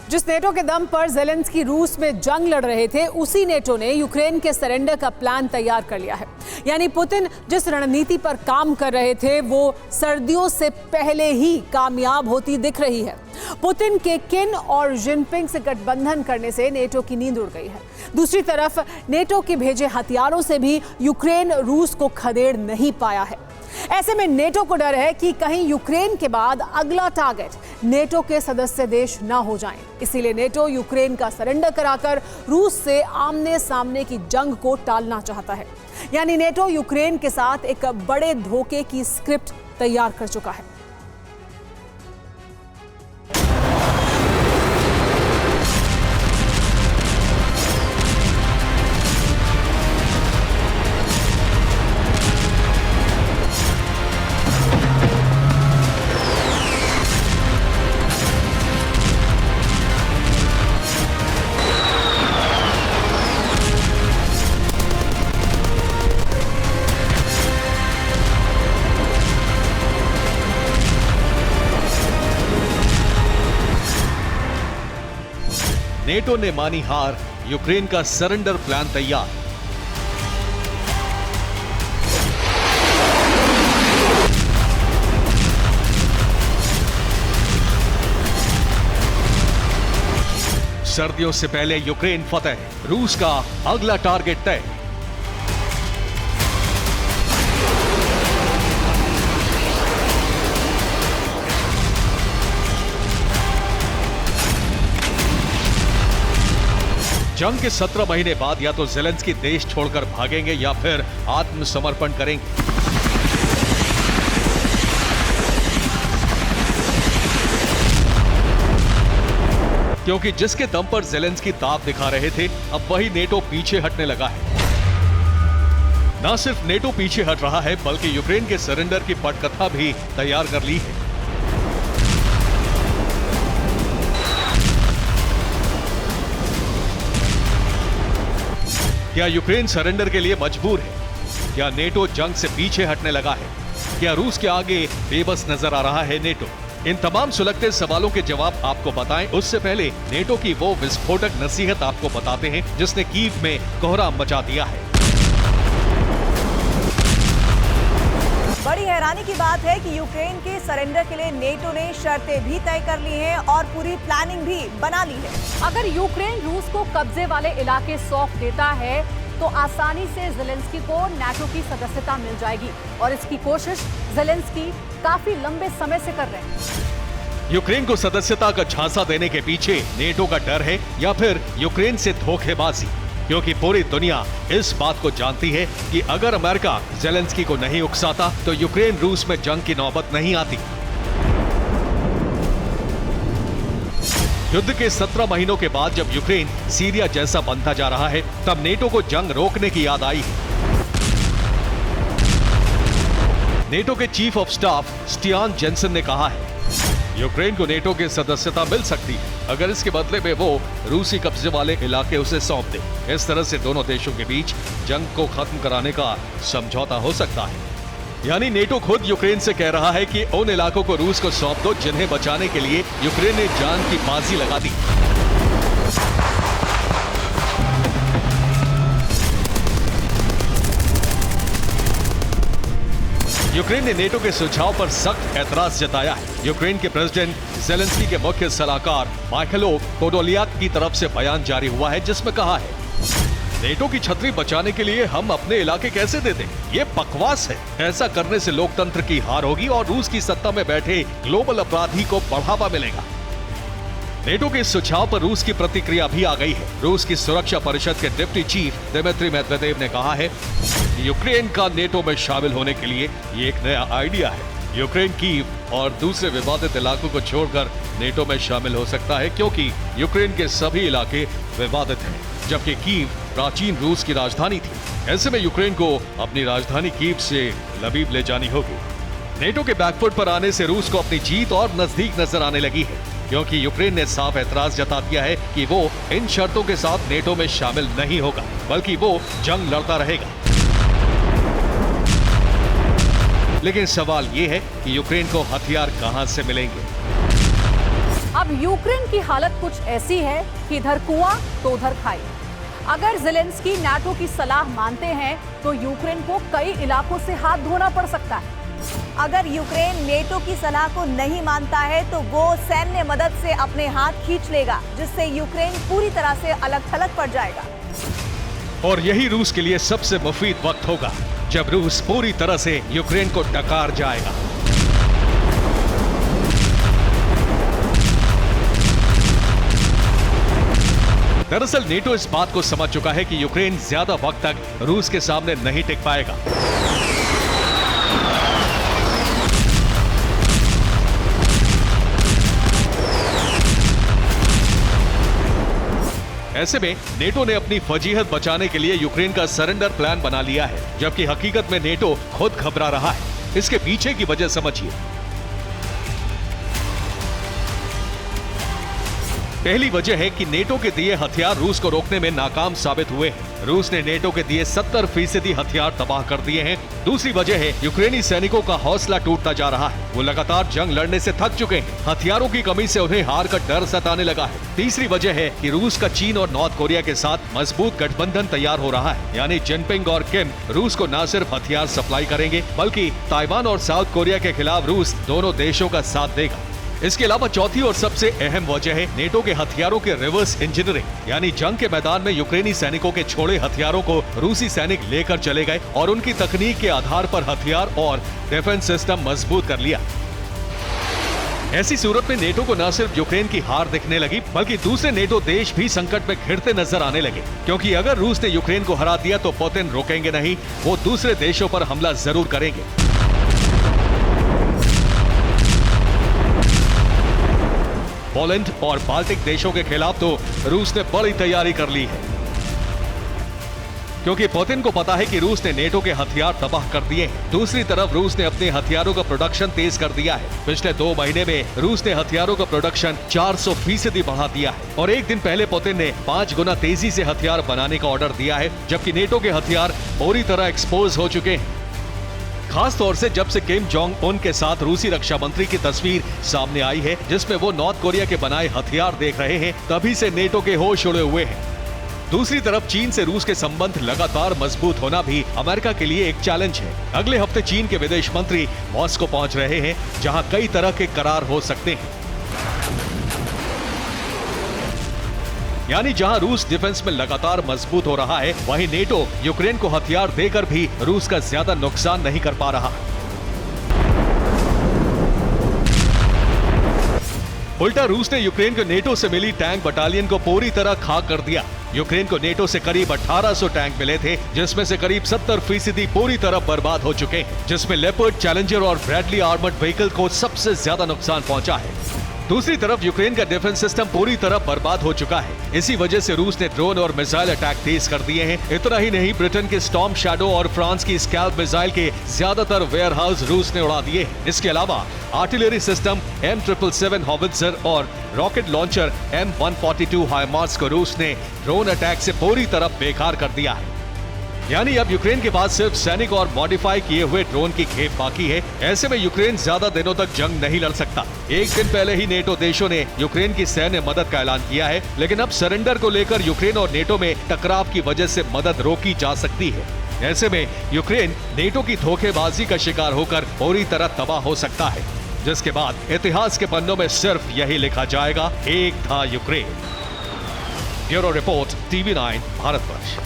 जिस नेटो के दम पर ज़ेलेंस्की रूस में जंग लड़ रहे थे, उसी नेटो ने यूक्रेन के सरेंडर का प्लान तैयार कर लिया है। यानी पुतिन जिस रणनीति पर काम कर रहे थे वो सर्दियों से पहले ही कामयाब होती दिख रही है। पुतिन के किन और जिनपिंग से गठबंधन करने से नेटो की नींद उड़ गई है। दूसरी तरफ नेटो के भेजे हथियारों से भी यूक्रेन रूस को खदेड़ नहीं पाया है। ऐसे में नेटो को डर है कि कहीं यूक्रेन के बाद अगला टारगेट नेटो के सदस्य देश न हो जाएं। इसीलिए नेटो यूक्रेन का सरेंडर कराकर रूस से आमने सामने की जंग को टालना चाहता है। यानी नेटो यूक्रेन के साथ एक बड़े धोखे की स्क्रिप्ट तैयार कर चुका है। नेटो ने मानी हार, यूक्रेन का सरेंडर प्लान तैयार। सर्दियों से पहले यूक्रेन फतेह, रूस का अगला टारगेट तय। जंग के 17 महीने बाद या तो ज़ेलेंस्की देश छोड़कर भागेंगे या फिर आत्मसमर्पण करेंगे। क्योंकि जिसके दम पर ज़ेलेंस्की ताप दिखा रहे थे, अब वही नेटो पीछे हटने लगा है। न सिर्फ नेटो पीछे हट रहा है, बल्कि यूक्रेन के सरेंडर की पटकथा भी तैयार कर ली है। क्या यूक्रेन सरेंडर के लिए मजबूर है? क्या नेटो जंग से पीछे हटने लगा है? क्या रूस के आगे बेबस नजर आ रहा है नेटो? इन तमाम सुलगते सवालों के जवाब आपको बताएं, उससे पहले नेटो की वो विस्फोटक नसीहत आपको बताते हैं जिसने कीव में कोहराम मचा दिया है। बड़ी हैरानी की बात है कि यूक्रेन के सरेंडर के लिए नेटो ने शर्तें भी तय कर ली हैं और पूरी प्लानिंग भी बना ली है। अगर यूक्रेन रूस को कब्जे वाले इलाके सौंप देता है तो आसानी से ज़ेलेंस्की को नाटो की सदस्यता मिल जाएगी और इसकी कोशिश ज़ेलेंस्की काफी लंबे समय से कर रहे हैं। यूक्रेन को सदस्यता का झांसा देने के पीछे नेटो का डर है या फिर यूक्रेन से धोखेबाजी? क्योंकि पूरी दुनिया इस बात को जानती है कि अगर अमेरिका ज़ेलेंस्की को नहीं उकसाता तो यूक्रेन रूस में जंग की नौबत नहीं आती। युद्ध के 17 महीनों के बाद जब यूक्रेन सीरिया जैसा बनता जा रहा है, तब नेटो को जंग रोकने की याद आई है। नेटो के chief of staff Stian Jensen ने कहा है, यूक्रेन को नेटो की सदस्यता मिल सकती है अगर इसके बदले में वो रूसी कब्जे वाले इलाके उसे सौंप दे। इस तरह से दोनों देशों के बीच जंग को खत्म कराने का समझौता हो सकता है। यानी नेटो खुद यूक्रेन से कह रहा है कि उन इलाकों को रूस को सौंप दो जिन्हें बचाने के लिए यूक्रेन ने जान की बाजी लगा दी। यूक्रेन ने नेटो के सुझाव पर सख्त ऐतराज जताया है। यूक्रेन के प्रेसिडेंट ज़ेलेंस्की के मुख्य सलाहकार माइखैलो पोडोलियाक की तरफ से बयान जारी हुआ है जिसमें कहा है, नेटो की छतरी बचाने के लिए हम अपने इलाके कैसे दे दें? ये बकवास है। ऐसा करने से लोकतंत्र की हार होगी और रूस की सत्ता में बैठे ग्लोबल अपराधी को बढ़ावा मिलेगा। नेटो के इस सुझाव पर रूस की प्रतिक्रिया भी आ गई है। रूस की सुरक्षा परिषद के डिप्टी चीफ दिमित्री मेदवेदेव ने कहा है, यूक्रेन का नेटो में शामिल होने के लिए ये एक नया आइडिया है। यूक्रेन कीव और दूसरे विवादित इलाकों को छोड़कर नेटो में शामिल हो सकता है क्योंकि यूक्रेन के सभी इलाके विवादित हैं, जबकि कीव प्राचीन रूस की राजधानी थी। ऐसे में यूक्रेन को अपनी राजधानी कीव से लबीब ले जानी होगी। नेटो के बैकफुट पर आने से रूस को अपनी जीत और नजदीक नजर आने लगी है, क्योंकि यूक्रेन ने साफ ऐतराज जता दिया है कि वो इन शर्तों के साथ नेटो में शामिल नहीं होगा, बल्कि वो जंग लड़ता रहेगा। लेकिन सवाल ये है कि यूक्रेन को हथियार कहां से मिलेंगे? अब यूक्रेन की हालत कुछ ऐसी है कि इधर कुआं तो उधर खाई। अगर ज़ेलेंस्की नाटो की सलाह मानते हैं तो यूक्रेन को कई इलाकों से हाथ धोना पड़ सकता है। अगर यूक्रेन नेटो की सलाह को नहीं मानता है तो वो सैन्य मदद से अपने हाथ खींच लेगा, जिससे यूक्रेन पूरी तरह से अलग थलग पड़ जाएगा। और यही रूस के लिए सबसे मुफीद वक्त होगा, जब रूस पूरी तरह से यूक्रेन को डकार जाएगा। दरअसल नेटो इस बात को समझ चुका है कि यूक्रेन ज्यादा वक्त तक रूस के सामने नहीं टिक पाएगा। ऐसे में नेटो ने अपनी फजीहत बचाने के लिए यूक्रेन का सरेंडर प्लान बना लिया है, जबकि हकीकत में नेटो खुद घबरा रहा है। इसके पीछे की वजह समझिए। पहली वजह है कि नेटो के दिए हथियार रूस को रोकने में नाकाम साबित हुए हैं। रूस ने नेटो के दिए 70% हथियार तबाह कर दिए हैं। दूसरी वजह है यूक्रेनी सैनिकों का हौसला टूटता जा रहा है। वो लगातार जंग लड़ने से थक चुके हैं। हथियारों की कमी से उन्हें हार का डर सताने लगा है। तीसरी वजह है कि रूस का चीन और नॉर्थ कोरिया के साथ मजबूत गठबंधन तैयार हो रहा है। यानी जिनपिंग और किम रूस को न सिर्फ हथियार सप्लाई करेंगे, बल्कि ताइवान और साउथ कोरिया के खिलाफ रूस दोनों देशों का साथ देगा। इसके अलावा चौथी और सबसे अहम वजह है नेटो के हथियारों के रिवर्स इंजीनियरिंग, यानी जंग के मैदान में यूक्रेनी सैनिकों के छोड़े हथियारों को रूसी सैनिक लेकर चले गए और उनकी तकनीक के आधार पर हथियार और डिफेंस सिस्टम मजबूत कर लिया। ऐसी सूरत में नेटो को न सिर्फ यूक्रेन की हार दिखने लगी, बल्कि दूसरे नेटो देश भी संकट में घिरते नजर आने लगे, क्योंकि अगर रूस ने यूक्रेन को हरा दिया तो पुतिन रुकेंगे नहीं, वो दूसरे देशों पर हमला जरूर करेंगे। पोलैंड और बाल्टिक देशों के खिलाफ तो रूस ने बड़ी तैयारी कर ली है, क्योंकि पुतिन को पता है कि रूस ने नेटो के हथियार तबाह कर दिए हैं। दूसरी तरफ रूस ने अपने हथियारों का प्रोडक्शन तेज कर दिया है। पिछले 2 महीने में रूस ने हथियारों का प्रोडक्शन 400% बढ़ा दिया है और एक दिन पहले पुतिन ने 5 गुना तेजी से हथियार बनाने का ऑर्डर दिया है, जबकि नेटो के हथियार पूरी तरह एक्सपोज हो चुके हैं। खास तौर से जब से किम जोंग उन के साथ रूसी रक्षा मंत्री की तस्वीर सामने आई है, जिसमें वो नॉर्थ कोरिया के बनाए हथियार देख रहे हैं, तभी से नेटो के होश उड़े हुए हैं। दूसरी तरफ चीन से रूस के संबंध लगातार मजबूत होना भी अमेरिका के लिए एक चैलेंज है। अगले हफ्ते चीन के विदेश मंत्री मॉस्को पहुंच रहे हैं, जहां कई तरह के करार हो सकते हैं। यानी जहां रूस डिफेंस में लगातार मजबूत हो रहा है, वहीं नेटो यूक्रेन को हथियार देकर भी रूस का ज्यादा नुकसान नहीं कर पा रहा। उल्टा रूस ने यूक्रेन को नेटो से मिली टैंक बटालियन को पूरी तरह खाक कर दिया। यूक्रेन को नेटो से करीब 1800 टैंक मिले थे, जिसमें से करीब 70% पूरी तरह बर्बाद हो चुके हैं, जिसमें लेपर्ड, चैलेंजर और ब्रैडली आर्मर्ड व्हीकल को सबसे ज्यादा नुकसान पहुंचा है। दूसरी तरफ यूक्रेन का डिफेंस सिस्टम पूरी तरह बर्बाद हो चुका है। इसी वजह से रूस ने ड्रोन और मिसाइल अटैक तेज कर दिए हैं। इतना ही नहीं, ब्रिटेन के स्टॉर्म शैडो और फ्रांस की स्कैल्प मिसाइल के ज्यादातर वेयरहाउस रूस ने उड़ा दिए हैं। इसके अलावा आर्टिलरी सिस्टम M777 हॉवित्जर और रॉकेट लॉन्चर M142 हाइमार्स को रूस ने ड्रोन अटैक से पूरी तरह बेकार कर दिया है। यानी अब यूक्रेन के पास सिर्फ सैनिक और मॉडिफाई किए हुए ड्रोन की खेप बाकी है। ऐसे में यूक्रेन ज्यादा दिनों तक जंग नहीं लड़ सकता। एक दिन पहले ही नेटो देशों ने यूक्रेन की सैन्य मदद का ऐलान किया है, लेकिन अब सरेंडर को लेकर यूक्रेन और नेटो में टकराव की वजह से मदद रोकी जा सकती है। ऐसे में यूक्रेन नेटो की धोखेबाजी का शिकार होकर पूरी तरह तबाह हो सकता है, जिसके बाद इतिहास के पन्नों में सिर्फ यही लिखा जाएगा, एक था Ukraine. Bureau report, TV9 Bharatvarsh.